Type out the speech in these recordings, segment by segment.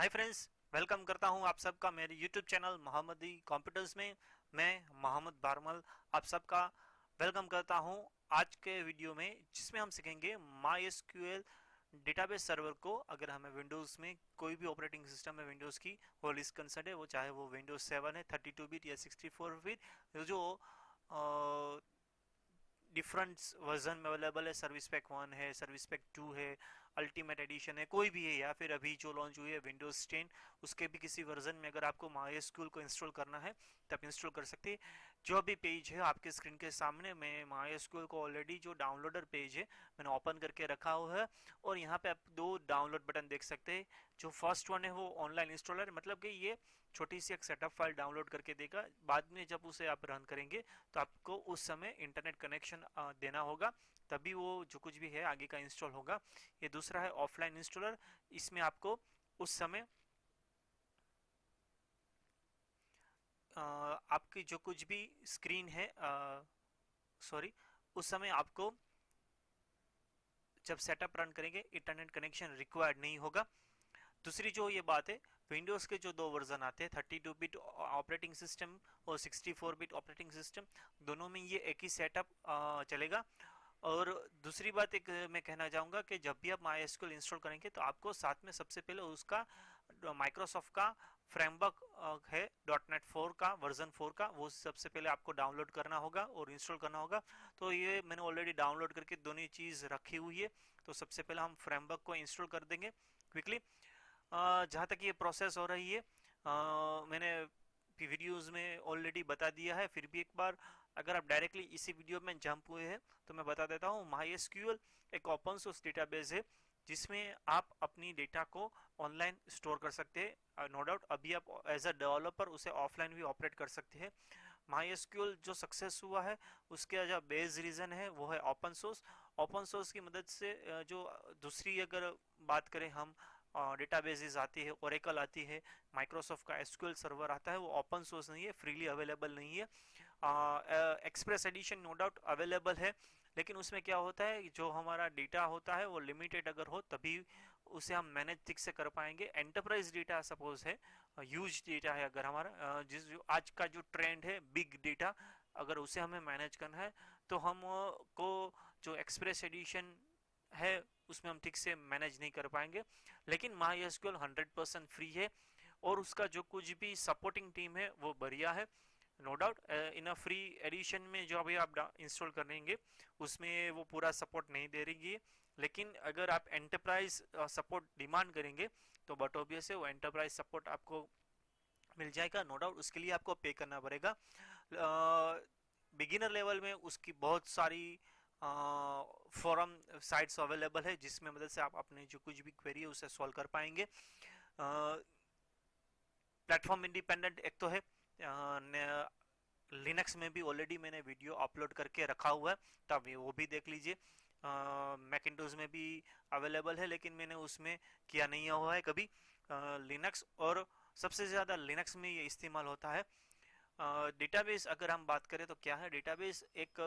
Hi friends, welcome करता हूं आप सबका मेरे यूट्यूब चैनल मोहम्मदी कंप्यूटर्स में। मैं मोहम्मद बारमल आप सबका वेलकम करता हूं आज के वीडियो में, जिसमें हम सीखेंगे माई एसक्यूएल डेटाबेस सर्वर को। अगर हमें विंडोज़ में कोई भी ऑपरेटिंग सिस्टम में विंडोज़ की वो लिस्ट कंसर्न है, वो चाहे वो विंडोज़ 7 है, 32 बिट या 64 बिट, जो डिफरेंट वर्जन में अवेलेबल है। सर्विस पैक 1 है, सर्विस पैक 2 है, अल्टीमेट एडिशन है, कोई भी है, या फिर अभी जो लॉन्च हुई है विंडोज 10, उसके भी किसी वर्जन में अगर आपको MySQL को इंस्टॉल करना है तो आप इंस्टॉल कर सकते हैं। जो भी पेज है आपके स्क्रीन के सामने, मैं MySQL को ऑलरेडी जो डाउनलोडर पेज है मैंने ओपन करके रखा हुआ है, और यहाँ पे आप दो डाउनलोड बटन देख सकते हैं। जो फर्स्ट वन है वो ऑनलाइन इंस्टॉलर, मतलब कि ये छोटी सी एक सेटअप फाइल डाउनलोड करके देगा। बाद में जब उसे आप रन करेंगे तो आपको उस समय इंटरनेट कनेक्शन देना होगा, तभी वो जो कुछ भी है आगे का इंस्टॉल होगा। ये दूसरा है ऑफलाइन इंस्टॉलर। इसमें आपको उस समय आपकी जो कुछ भी स्क्रीन है, सॉरी, उस समय आपको जब सेटअप रन करेंगे इंटरनेट कनेक्शन रिक्वायर्ड नहीं होगा। दूसरी जो ये बात है, विंडोज़ के जो दो वर्जन आते हैं, 32 बिट ऑपरेटिंग सिस्टम और 64 बिट ऑपरेटिंग सिस्टम, दोनों में ये एक ही सेटअप चलेगा। और दूसरी बात एक मैं कहना चाहूँगा कि जब भी आप MySQL इंस्टॉल करेंगे तो आपको साथ में सबसे पहले उसका माइक्रोसॉफ्ट का फ्रेमवर्क है .NET 4 का वर्जन 4 का, वो सबसे पहले आपको डाउनलोड करना होगा और इंस्टॉल करना होगा। तो ये मैंने ऑलरेडी डाउनलोड करके दोनों चीज़ रखी हुई है। तो सबसे पहले हम फ्रेमवर्क को इंस्टॉल कर देंगे क्विकली। जहाँ तक ये प्रोसेस हो रही है, मैंने वीडियोस में ऑलरेडी बता दिया है, फिर भी एक बार अगर आप डायरेक्टली इसी वीडियो में जंप हुए हैं तो मैं बता देता हूँ। MySQL एक ओपन सोर्स डेटाबेस है जिसमें आप अपनी डेटा को ऑनलाइन स्टोर कर सकते हैं। नो डाउट अभी आप एज अ डेवलपर उसे ऑफलाइन भी ऑपरेट कर सकते हैं। MySQL जो सक्सेस हुआ है उसके जो बेस रीज़न है वो है ओपन सोर्स। ओपन सोर्स की मदद से जो दूसरी अगर बात करें हम, डेटाबेसेस आती है, ओरेकल आती है, माइक्रोसॉफ्ट का एसक्यूएल सर्वर आता है, वो ओपन सोर्स नहीं है, फ्रीली अवेलेबल नहीं है। Express edition no doubt available है, लेकिन उसमें क्या होता है, जो हमारा डेटा होता है वो लिमिटेड अगर हो तभी उसे हम मैनेज ठीक से कर पाएंगे। एंटरप्राइज डेटा सपोज है, ह्यूज डेटा है, अगर हमारा जिस जो आज का जो ट्रेंड है बिग डेटा, अगर उसे हमें मैनेज करना है तो हम को जो एक्सप्रेस एडिशन है उसमें हम ठीक से मैनेज नहीं कर पाएंगे। लेकिन MySQL 100% फ्री है, और उसका जो कुछ भी सपोर्टिंग टीम है वो बढ़िया है। No doubt in a free edition में जो अभी आप इंस्टॉल करेंगे उसमें वो पूरा सपोर्ट नहीं दे रही है, लेकिन अगर आप एंटरप्राइज सपोर्ट डिमांड करेंगे तो बट ऑब्वियस है वो एंटरप्राइज सपोर्ट आपको मिल जाएगा। नो डाउट उसके लिए आपको पे करना पड़ेगा। बिगिनर लेवल में उसकी बहुत सारी फोरम साइट्स अवेलेबल है जिसमें मदद से आप अपने जो कुछ भी क्वेरी है उसे सॉल्व कर पाएंगे। प्लेटफॉर्म इंडिपेंडेंट एक तो है, लिनक्स में भी ऑलरेडी मैंने वीडियो अपलोड करके रखा हुआ है, तो आप वो भी देख लीजिए। मैकिंटोश में भी अवेलेबल है, लेकिन मैंने उसमें किया नहीं हुआ है कभी। लिनक्स, और सबसे ज़्यादा लिनक्स में ये इस्तेमाल होता है। डेटाबेस अगर हम बात करें तो क्या है, डेटाबेस एक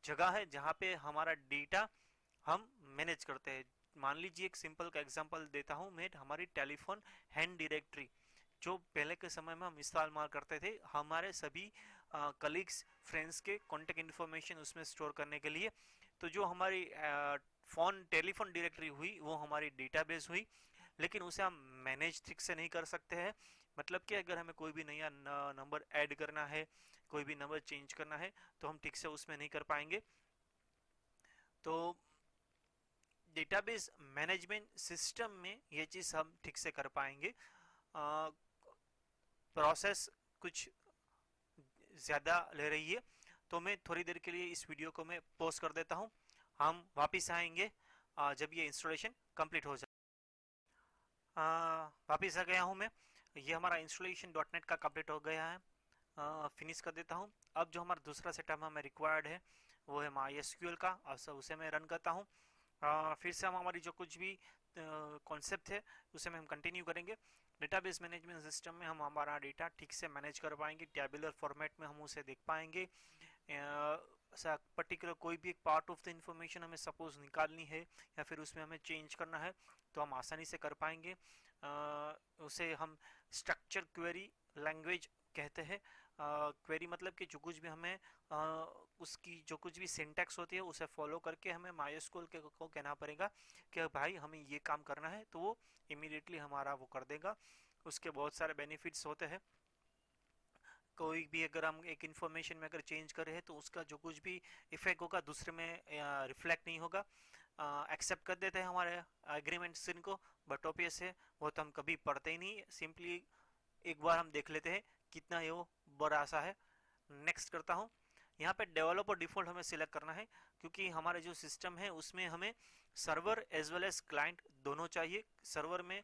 जगह है जहाँ पे हमारा डेटा हम मैनेज करते हैं। मान लीजिए एक सिंपल का एग्जांपल देता हूँ मैं, हमारी टेलीफोन हैंड डायरेक्टरी जो पहले के समय में हम इस्तेमाल करते थे हमारे सभी कलीग्स फ्रेंड्स के कॉन्टेक्ट इन्फॉर्मेशन उसमें स्टोर करने के लिए, तो जो हमारी फोन टेलीफोन डायरेक्टरी हुई वो हमारी डेटाबेस हुई। लेकिन उसे हम मैनेज ठीक से नहीं कर सकते हैं। मतलब कि अगर हमें कोई भी नया नंबर ऐड करना है, कोई भी नंबर चेंज करना है, तो हम ठीक से उसमें नहीं कर पाएंगे। तो डेटाबेस मैनेजमेंट सिस्टम में ये चीज़ हम ठीक से कर पाएंगे। प्रोसेस कुछ ज़्यादा ले रही है, तो मैं थोड़ी देर के लिए इस वीडियो को मैं पॉज कर देता हूँ। हम वापस आएंगे जब ये इंस्टॉलेशन कंप्लीट हो जाए। वापस आ गया हूँ मैं। ये हमारा इंस्टॉलेशन .NET का कंप्लीट हो गया है। फिनिश कर देता हूँ। अब जो हमारा दूसरा सेटअप हमें रिक्वायर्ड है वो है MySQL का, और सब उसे मैं रन करता हूँ। फिर से हम हमारी जो कुछ भी कॉन्सेप्ट है उसे में हम कंटिन्यू करेंगे। डेटाबेस मैनेजमेंट सिस्टम में हम हमारा डेटा ठीक से मैनेज कर पाएंगे, टैबुलर फॉर्मेट में हम उसे देख पाएंगे। पर्टिकुलर कोई भी एक पार्ट ऑफ द इंफॉर्मेशन हमें सपोज निकालनी है या फिर उसमें हमें चेंज करना है तो हम आसानी से कर पाएंगे। उसे हम स्ट्रक्चर क्वेरी लैंग्वेज कहते हैं। क्वेरी मतलब कि जो कुछ भी हमें उसकी जो कुछ भी सिंटैक्स होती है उसे फॉलो करके हमें माइस्क्यूएल को कहना पड़ेगा कि भाई हमें ये काम करना है, तो वो इमीडिएटली हमारा वो कर देगा। उसके बहुत सारे बेनिफिट्स होते हैं। कोई भी अगर हम एक इन्फॉर्मेशन में अगर चेंज कर रहे हैं तो उसका जो कुछ भी इफेक्ट होगा दूसरे में रिफ्लेक्ट नहीं होगा। एक्सेप्ट कर देते हैं हमारे एग्रीमेंट्स इनको, बट ऑब्वियस है वो तो हम कभी पढ़ते ही नहीं, सिंपली एक बार हम देख लेते हैं कितना ये वो बड़ा सा है। नेक्स्ट करता हूँ। यहाँ पे डेवलपर डिफॉल्ट हमें सिलेक्ट करना है क्योंकि हमारे जो सिस्टम है उसमें हमें server as well as client दोनों चाहिए। सर्वर में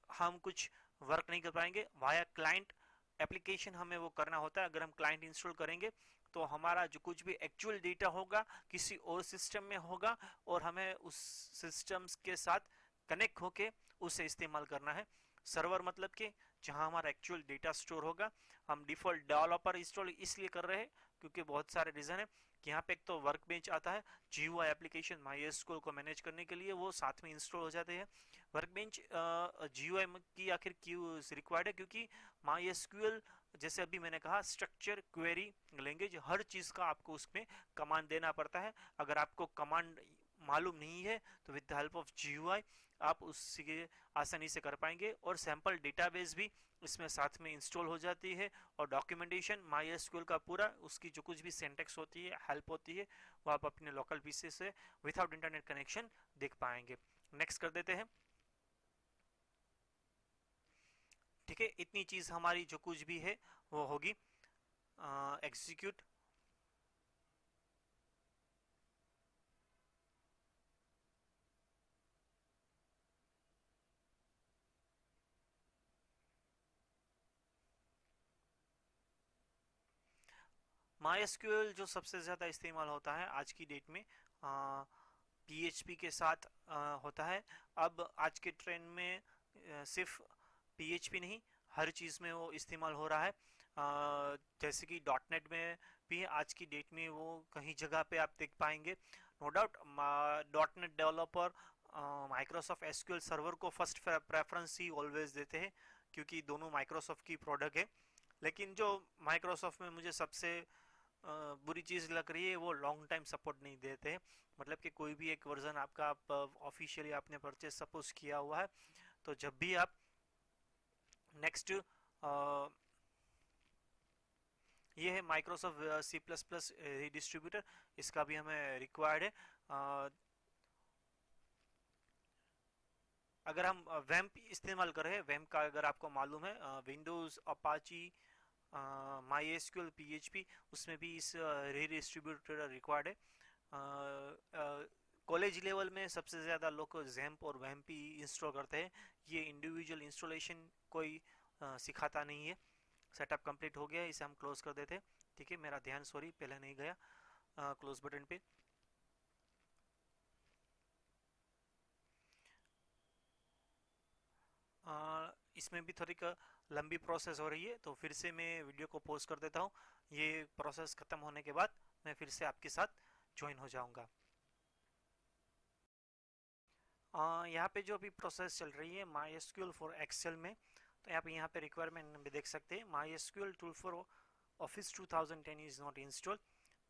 हम कुछ वर्क नहीं कर पाएंगे, वाया क्लाइंट एप्लीकेशन हमें वो करना होता है। अगर हम क्लाइंट इंस्टॉल करेंगे तो हमारा जो कुछ भी एक्चुअल डेटा होगा किसी और सिस्टम में होगा और हमें उस सिस्टम्स के साथ कनेक्ट होके उसे इस्तेमाल करना है। सर्वर मतलब कि जहां हमारा एक्चुअल डेटा स्टोर होगा। हम डिफॉल्ट डेवलपर इंस्टॉल इसलिए कर रहे हैं क्योंकि बहुत सारे रीजन है कि यहाँ पे एक तो वर्क बेंच आता है, जीयूआई एप्लीकेशन माइस्क्यूएल को मैनेज करने के लिए वो साथ में इंस्टॉल हो जाते हैं। वर्क बेंच जीयूआई की आखिर क्यों रिक्वायर्ड है, क्योंकि माइस्क्यूएल जैसे अभी मैंने कहा स्ट्रक्चर क्वेरी लैंग्वेज, हर चीज का आपको उसमें कमांड देना पड़ता है। अगर आपको कमांड मालूम नहीं है तो with the help of GUI आप उससे आसानी से कर पाएंगे। और सैंपल डेटाबेस भी इसमें साथ में इंस्टॉल हो जाती है और डॉक्यूमेंटेशन माइस्क्यूएल का पूरा उसकी जो कुछ भी सिंटैक्स होती है हेल्प होती है वो आप अपने लोकल पीसी से विदाउट इंटरनेट कनेक्शन देख पाएंगे। नेक्स्ट कर देते हैं। ठीक है, इतनी चीज हमारी जो कुछ भी है वो होगी। एग्जीक्यूट। माइस्क्यूएल जो सबसे ज़्यादा इस्तेमाल होता है आज की डेट में पीएचपी के साथ होता है। अब आज के ट्रेंड में सिर्फ पीएचपी नहीं हर चीज़ में वो इस्तेमाल हो रहा है। जैसे कि डॉट नेट में भी आज की डेट में वो कहीं जगह पे आप देख पाएंगे। No doubt dot net developer Microsoft SQL server को फर्स्ट प्रेफरेंस ही ऑलवेज देते हैं क्योंकि दोनों माइक्रोसॉफ्ट की प्रोडक्ट है। लेकिन जो माइक्रोसॉफ्ट में मुझे सबसे बुरी चीज़ लग रही है वो लॉन्ग टाइम सपोर्ट नहीं देते हैं। मतलब कि कोई भी एक वर्जन आपका आप ऑफिशियली आपने परचेज सपोज किया हुआ है तो जब भी आप नेक्स्ट ये है Microsoft C plus plus distributor, इसका भी हमें रिक्वायर्ड है। अगर हम वैम्प इस्तेमाल कर रहे हैं, वैम्प का अगर आपको मालूम है विंडोज अपाची MySQL PHP उसमें भी इस रीडिस्ट्रीब्यूटर रिक्वायर्ड है। कॉलेज लेवल में सबसे ज़्यादा लोग जैम्प और वैम्प ही इंस्टॉल करते हैं। ये इंडिविजुअल इंस्टॉलेशन कोई सिखाता नहीं है। सेटअप कंप्लीट हो गया, इसे हम क्लोज कर देते हैं। ठीक है, मेरा ध्यान सॉरी पहले नहीं गया क्लोज बटन पे। इसमें भी थोड़ी लंबी प्रोसेस हो रही है तो फिर से मैं वीडियो को पॉज कर देता हूँ। ये प्रोसेस खत्म होने के बाद मैं फिर से आपके साथ ज्वाइन हो जाऊंगा। यहाँ पे जो अभी प्रोसेस चल रही है MySQL फॉर एक्सेल में, तो यहाँ पे रिक्वायरमेंट भी देख सकते हैं MySQL tool for office 2010 is not install,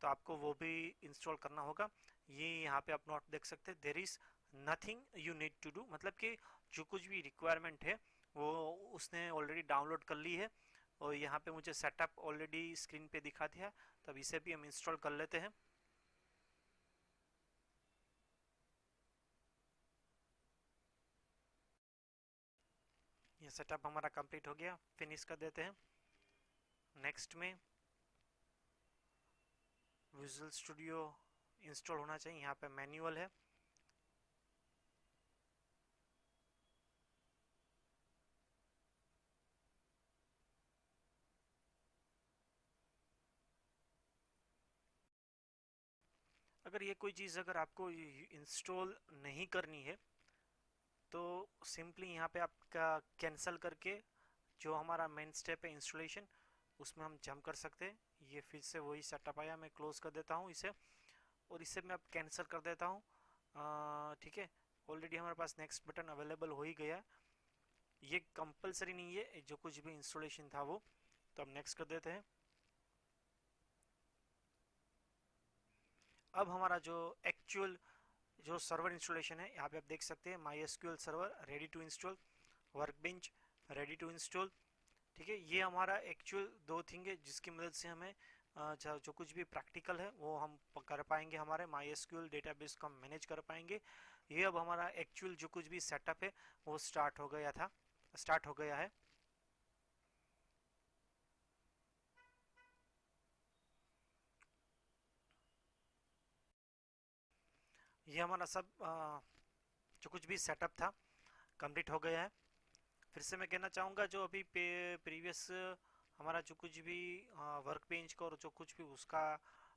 तो आपको वो भी इंस्टॉल करना होगा। ये यहाँ पे आप नोट देख सकते हैं there is nothing you need to do, मतलब कि जो कुछ भी रिक्वायरमेंट है वो उसने ऑलरेडी डाउनलोड कर ली है और यहाँ पे मुझे सेटअप ऑलरेडी स्क्रीन पे दिखा दिया, तब इसे भी हम इंस्टॉल कर लेते हैं। ये सेटअप हमारा कंप्लीट हो गया, फिनिश कर देते हैं। नेक्स्ट में विजुअल स्टूडियो इंस्टॉल होना चाहिए, यहाँ पे मैनुअल है। अगर ये कोई चीज़ अगर आपको इंस्टॉल नहीं करनी है तो सिंपली यहाँ पे आपका कैंसिल करके जो हमारा मेन स्टेप है इंस्टॉलेशन उसमें हम जंप कर सकते हैं। ये फिर से वही सेटअप आया, मैं क्लोज कर देता हूँ इसे और इसे मैं अब कैंसिल कर देता हूँ। ठीक है, ऑलरेडी हमारे पास नेक्स्ट बटन अवेलेबल हो ही गया है। ये कंपलसरी नहीं है जो कुछ भी इंस्टॉलेशन था वो, तो हम नेक्स्ट कर देते हैं। अब हमारा जो एक्चुअल जो सर्वर इंस्टॉलेशन है, यहाँ पे आप देख सकते हैं MySQL server ready to install, workbench ready to install. ठीक है, ये हमारा एक्चुअल दो थिंग है जिसकी मदद से हमें जो कुछ भी प्रैक्टिकल है वो हम कर पाएंगे, हमारे MySQL डेटाबेस को हम मैनेज कर पाएंगे। ये अब हमारा एक्चुअल जो कुछ भी सेटअप है वो स्टार्ट हो गया है। ये हमारा सब जो कुछ भी सेटअप था कंप्लीट हो गया है। फिर से मैं कहना चाहूँगा जो अभी प्रीवियस हमारा जो कुछ भी वर्क बेंच का और जो कुछ भी उसका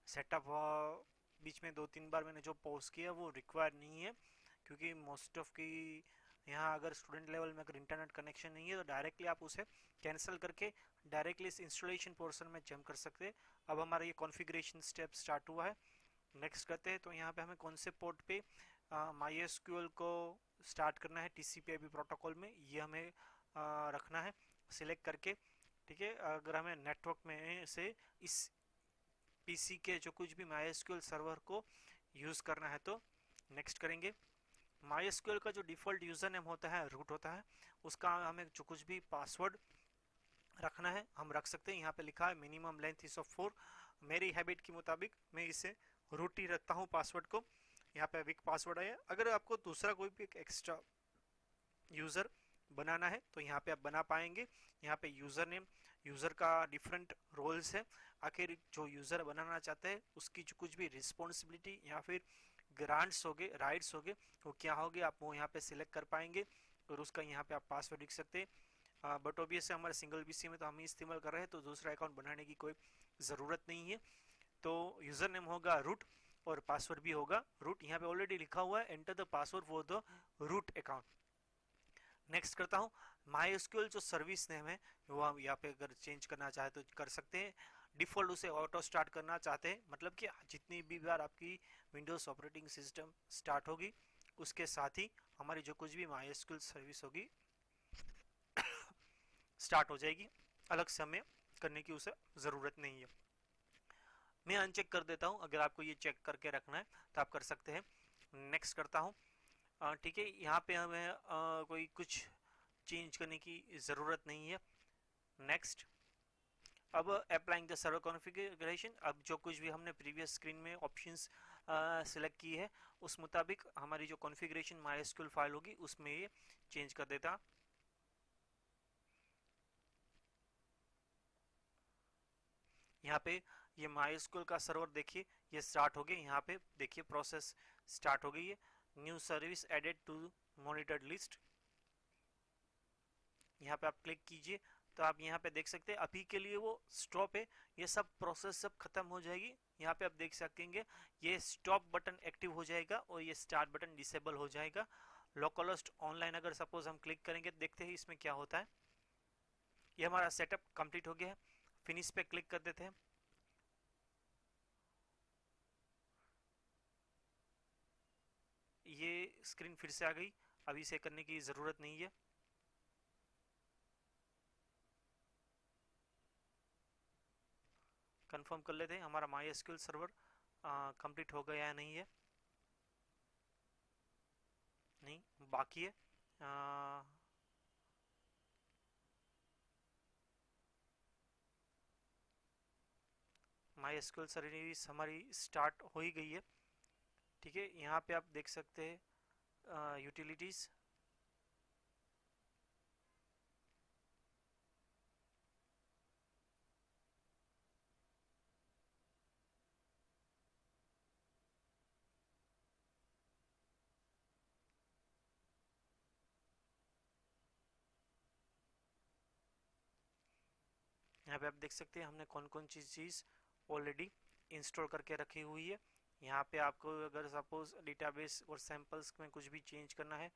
सेटअप बीच में 2-3 बार मैंने जो पॉज किया वो रिक्वायर नहीं है, क्योंकि मोस्ट ऑफ की यहाँ अगर स्टूडेंट लेवल में अगर इंटरनेट कनेक्शन नहीं है तो डायरेक्टली आप उसे कैंसिल करके डायरेक्टली इस इंस्टॉलेशन पोर्शन में जंप कर सकते हैं। अब हमारा ये कॉन्फ़िगरेशन स्टेप स्टार्ट हुआ है। नेक्स्ट करते हैं, तो यहाँ पे हमें कौन से पोर्ट पे MySQL को स्टार्ट करना है TCP/IP प्रोटोकॉल में, ये हमें रखना है सिलेक्ट करके। ठीक है, अगर हमें नेटवर्क में से इस PC के जो कुछ भी MySQL सर्वर को यूज़ करना है तो नेक्स्ट करेंगे। MySQL का जो डिफ़ॉल्ट यूज़र नेम होता है रूट होता है, उसका हमें जो कुछ भी पासवर्ड रखना है हम रख सकते हैं। यहाँ पे लिखा है मिनिमम लेंथ इज ऑफ 4। मेरी हैबिट के मुताबिक मैं इसे रूट ही रखता हूँ पासवर्ड को। यहाँ पे विक पासवर्ड आया। अगर आपको दूसरा कोई भी एक्स्ट्रा यूज़र बनाना है तो यहाँ पे आप बना पाएंगे। यहाँ पे यूज़र नेम, यूज़र का डिफरेंट रोल्स है, आखिर जो यूज़र बनाना चाहते हैं उसकी जो कुछ भी रिस्पॉन्सिबिलिटी या फिर ग्रांट्स हो गए, राइट्स हो गए, वो क्या हो गए आप वो यहाँ पे सिलेक्ट कर पाएंगे और उसका यहाँ पे आप पासवर्ड लिख सकते हैं। बट ऑब्वियसली हमारे सिंगल PC में तो हम इस्तेमाल कर रहे हैं तो दूसरा अकाउंट बनाने की कोई ज़रूरत नहीं है। तो यूज़र नेम होगा रूट और पासवर्ड भी होगा रूट। यहाँ पे ऑलरेडी लिखा हुआ है enter the password for the root account. Next करता हूँ। MySQL जो सर्विस नेम है वो हम यहाँ पे अगर चेंज करना चाहे तो कर सकते हैं। डिफ़ॉल्ट उसे ऑटो स्टार्ट करना चाहते हैं, मतलब कि जितनी भी बार आपकी विंडोज़ ऑपरेटिंग सिस्टम स्टार्ट होगी उसके साथ ही हमारी जो कुछ भी MySQL सर्विस होगी स्टार्ट हो जाएगी, अलग से हमें करने की उसे ज़रूरत नहीं है। मैं अनचेक कर देता हूँ, अगर आपको ये चेक करके रखना है तो आप कर सकते हैं। नेक्स्ट करता हूँ। ठीक है, यहाँ पे हमें कोई कुछ चेंज करने की ज़रूरत नहीं है। नेक्स्ट। अब अप्लाइंग द सर्वर कॉन्फ़िगरेशन, अब जो कुछ भी हमने प्रीवियस स्क्रीन में ऑप्शंस सिलेक्ट की है उस मुताबिक हमारी जो कॉन्फ़िगरेशन MySQL फाइल होगी उसमें ये चेंज कर देता। यहाँ पे ये MySQL का सर्वर देखिए ये स्टार्ट हो गया। यहाँ पे देखिए प्रोसेस स्टार्ट हो गई है। New service added to monitored list, यहाँ पे आप क्लिक कीजिए तो आप यहाँ पे देख सकते हैं अभी के लिए वो स्टॉप है। ये सब प्रोसेस सब खत्म हो जाएगी। यहाँ पे आप देख सकेंगे ये स्टॉप बटन एक्टिव हो जाएगा और ये स्टार्ट बटन डिसेबल हो जाएगा। लोकलहोस्ट ऑनलाइन अगर सपोज हम क्लिक करेंगे देखते हैं इसमें क्या होता है। ये हमारा सेटअप कंप्लीट हो गया है। फिनिश पे क्लिक कर देते हैं। ये स्क्रीन फिर से आ गई, अभी इसे करने की ज़रूरत नहीं है। कंफर्म कर लेते हैं हमारा MySQL सर्वर कंप्लीट हो गया या नहीं है। नहीं, बाकी है। MySQL सर्विस हमारी स्टार्ट हो ही गई है। ठीक है, यहाँ पे आप देख सकते हैं यूटिलिटीज़। यहाँ पे आप देख सकते हैं हमने कौन कौन सी चीज़ ऑलरेडी इंस्टॉल करके रखी हुई है। यहाँ पे आपको अगर सपोज डेटाबेस और सैंपल्स में कुछ भी चेंज करना है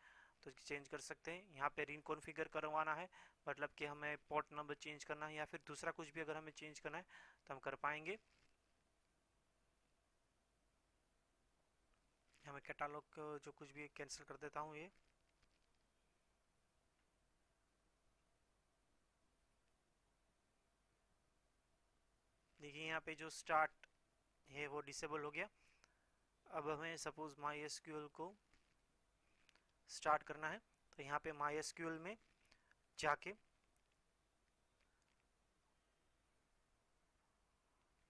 तो चेंज कर सकते हैं। यहाँ पे रिकॉन्फ़िगर करवाना है, मतलब कि हमें पोर्ट नंबर चेंज करना है या फिर दूसरा कुछ भी अगर हमें चेंज करना है तो हम कर पाएंगे। हमें कैटालॉग जो कुछ भी कैंसिल कर देता हूँ ये। देखिए यहाँ पे जो स्टार्ट है वो डिसेबल हो गया। अब हमें सपोज माई एसक्यूएल को स्टार्ट करना है, तो यहाँ पे माई एसक्यूएल में जाके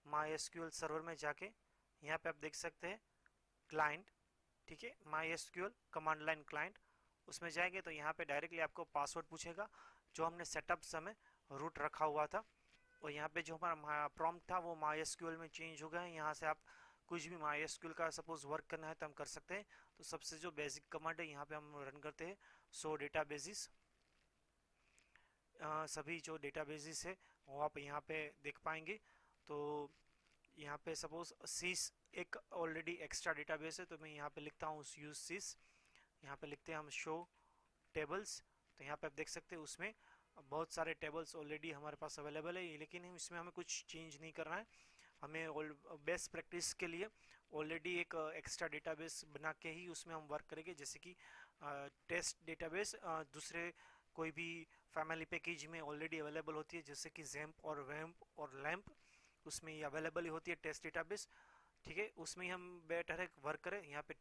माई एसक्यूएल सर्वर में जाके यहाँ पे आप देख सकते हैं क्लाइंट, ठीक है, my SQL command line client, उसमें जाएंगे तो यहाँ पे डायरेक्टली आपको पासवर्ड पूछेगा जो हमने सेटअप समय रूट रखा हुआ था। और यहाँ पे जो हमारा प्रॉम्प्ट था वो माई एसक्यूएल में चेंज हो गया है। यहाँ से आप कुछ भी माई एसक्यूएल का सपोज वर्क करना है तो हम कर सकते हैं। तो सबसे जो बेसिक कमांड है यहाँ पे हम रन करते हैं सो डेटाबेसिस। सभी जो डेटाबेसिस है वो आप यहाँ पे देख पाएंगे। तो यहाँ पे सपोज सीस एक ऑलरेडी एक्स्ट्रा डेटाबेस है, तो मैं यहाँ पे लिखता हूँ यूज सीस। यहाँ पे लिखते हैं हम शो टेबल्स। तो यहाँ पे आप देख सकते हैं उसमें बहुत सारे टेबल्स ऑलरेडी हमारे पास अवेलेबल है, लेकिन इसमें हमें कुछ चेंज नहीं करना है। हमें बेस्ट प्रैक्टिस के लिए ऑलरेडी एक एक्स्ट्रा डेटाबेस बना के ही उसमें हम वर्क करेंगे, जैसे कि टेस्ट डेटाबेस दूसरे कोई भी फैमिली पैकेज में ऑलरेडी अवेलेबल होती है, जैसे कि जैम्प और वैम्प और लैम्प, उसमें ये अवेलेबल ही होती है टेस्ट डेटाबेस। ठीक है, उसमें ही हम बेटर है वर्क करें। यहाँ पे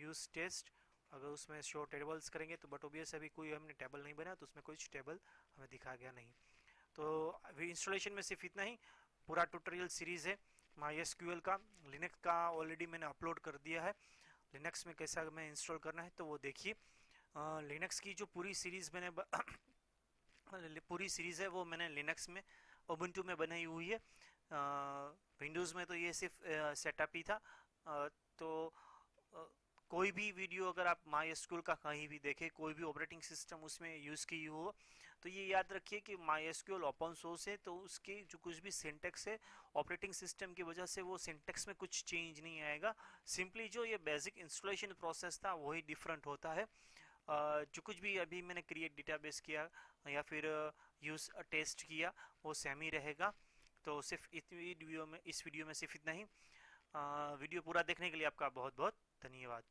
यूज टेस्ट, अगर उसमें शो टेबल्स करेंगे तो बट ओबियस अभी कोई हमने टेबल नहीं बनाया तो उसमें कुछ टेबल हमें दिखा गया नहीं। तो अभी इंस्टॉलेशन में सिर्फ इतना ही। पूरा ट्यूटोरियल सीरीज है MySQL का, लिनक्स का ऑलरेडी मैंने अपलोड कर दिया है। लिनक्स में कैसा हमें इंस्टॉल करना है तो वो देखिए। लिनक्स की जो पूरी सीरीज मैंने पूरी सीरीज है वो मैंने लिनक्स में उबुंटू में बनाई हुई है। विंडोज़ में तो ये सिर्फ सेटअप ही था। तो कोई भी वीडियो अगर आप MySQL का कहीं भी देखें, कोई भी ऑपरेटिंग सिस्टम उसमें यूज़ की हो, तो ये याद रखिए कि MySQL ओपन सोर्स है, तो उसके जो कुछ भी सिंटेक्स है ऑपरेटिंग सिस्टम की वजह से वो सिंटेक्स में कुछ चेंज नहीं आएगा। सिंपली जो ये बेसिक इंस्टॉलेशन प्रोसेस था वही डिफरेंट होता है। जो कुछ भी अभी मैंने क्रिएट डेटाबेस किया या फिर यूज़ टेस्ट किया वो सेम ही रहेगा। तो सिर्फ इस वीडियो में सिर्फ इतना ही। वीडियो पूरा देखने के लिए आपका बहुत बहुत धन्यवाद।